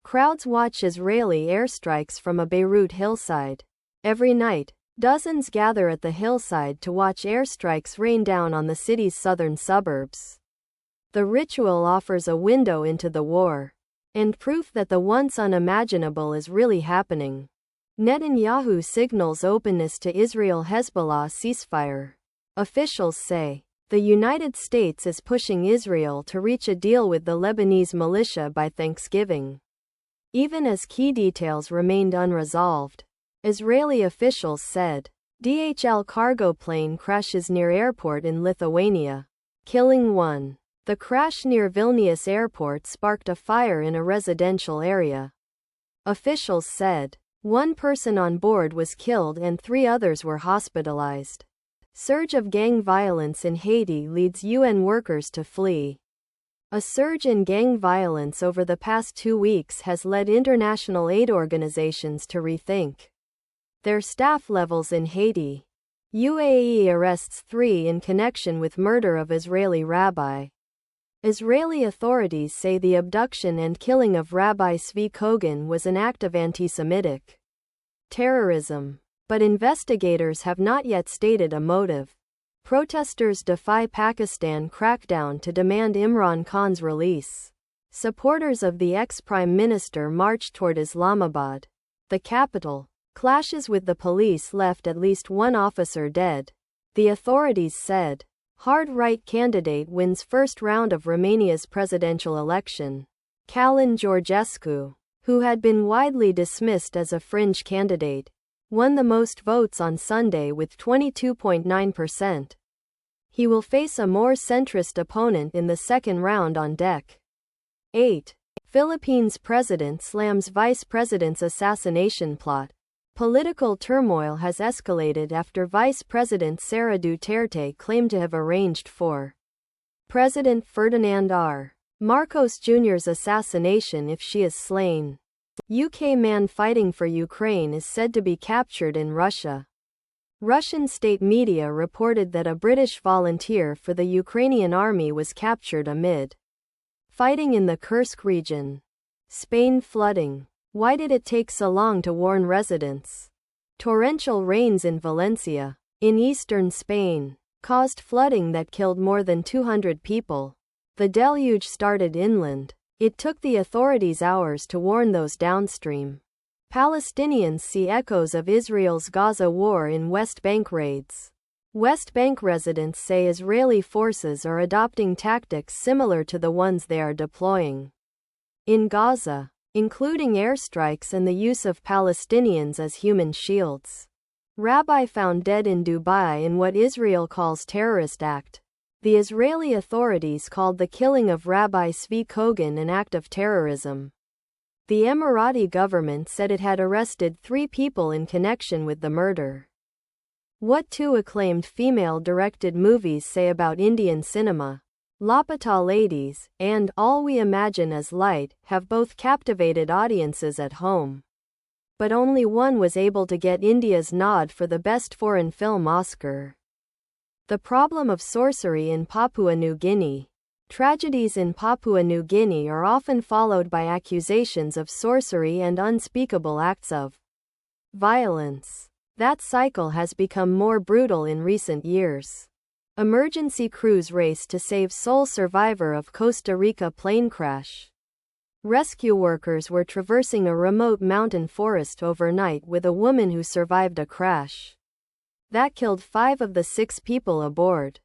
Crowds watch Israeli airstrikes from a Beirut hillside. Every night, dozens gather at the hillside to watch airstrikes rain down on the city's southern suburbs. The ritual offers a window into the war, and proof that the once unimaginable is really happening. Netanyahu signals openness to Israel-Hezbollah ceasefire. Officials say the United States is pushing Israel to reach a deal with the Lebanese militia by Thanksgiving, even as key details remained unresolved. Israeli officials said DHL cargo plane crashes near airport in Lithuania, killing one. The crash near Vilnius Airport sparked a fire in a residential area. Officials said one person on board was killed and 3 others were hospitalized. Surge of gang violence in Haiti leads UN workers to flee. A surge in gang violence over the past 2 weeks has led international aid organizations to rethink their staff levels in Haiti. UAE arrests 3 in connection with murder of Israeli rabbi. Israeli authorities say the abduction and killing of Rabbi Zvi Kogan was an act of anti-Semitic terrorism, but investigators have not yet stated a motive. Protesters defy Pakistan crackdown to demand Imran Khan's release. Supporters of the ex-prime minister marched toward Islamabad, the capital. Clashes with the police left at least 1 officer dead. The authorities said hard-right candidate wins first round of Romania's presidential election. Călin Georgescu, who had been widely dismissed as a fringe candidate, won the most votes on Sunday with 22.9%. He will face a more centrist opponent in the second round on deck. 8. Philippines president slams vice president's assassination plot. Political turmoil has escalated after Vice President Sara Duterte claimed to have arranged for President Ferdinand R. Marcos Jr.'s assassination if she is slain. UK man fighting for Ukraine is said to be captured in Russia. Russian state media reported that a British volunteer for the Ukrainian army was captured amid fighting in the Kursk region. Spain flooding. Why did it take so long to warn residents? Torrential rains in Valencia, in eastern Spain, caused flooding that killed more than 200 people. The deluge started inland. It took the authorities hours to warn those downstream. Palestinians see echoes of Israel's Gaza war in West Bank raids. West Bank residents say Israeli forces are adopting tactics similar to the ones they are deploying in Gaza, including airstrikes and the use of Palestinians as human shields. Rabbi found dead in Dubai in what Israel calls terrorist act. The Israeli authorities called the killing of Rabbi Zvi Kogan an act of terrorism. The Emirati government said it had arrested 3 people in connection with the murder. What 2 acclaimed female-directed movies say about Indian cinema? Lapata Ladies and All We Imagine as Light have both captivated audiences at home. But only one was able to get India's nod for the Best Foreign Film Oscar. The problem of sorcery in Papua New Guinea. Tragedies in Papua New Guinea are often followed by accusations of sorcery and unspeakable acts of violence. That cycle has become more brutal in recent years. Emergency crews race to save sole survivor of Costa Rica plane crash. Rescue workers were traversing a remote mountain forest overnight with a woman who survived a crash that killed 5 of the 6 people aboard.